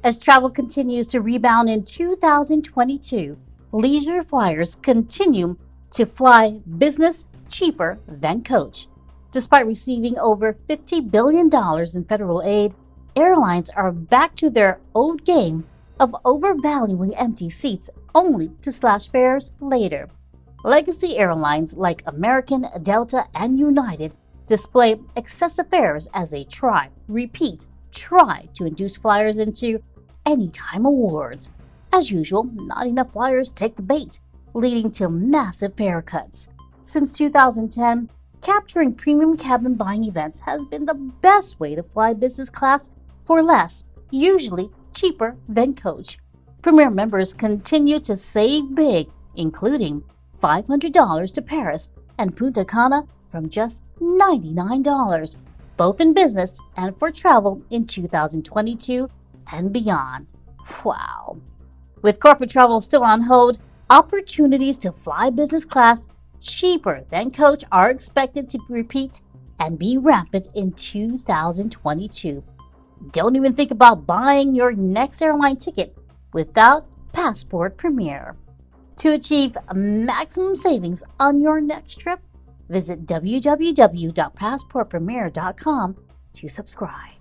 As travel continues to rebound in 2022, leisure flyers continue to fly business cheaper than coach. Despite receiving over $50 billion in federal aid, airlines are back to their old game of overvaluing empty seats only to slash fares later. Legacy airlines like American, Delta, and United display excessive fares as they try to induce flyers into anytime awards. As usual, not enough flyers take the bait, leading to massive fare cuts. Since 2010, capturing premium cabin buying events has been the best way to fly business class for less, usually cheaper than coach. Premier members continue to save big, including $500 to Paris and Punta Cana from just $99, both in business and for travel in 2022 and beyond. Wow. With corporate travel still on hold, opportunities to fly business class cheaper than coach are expected to repeat and be rampant in 2022. Don't even think about buying your next airline ticket without Passport Premier. To achieve maximum savings on your next trip, visit www.passportpremier.com to subscribe.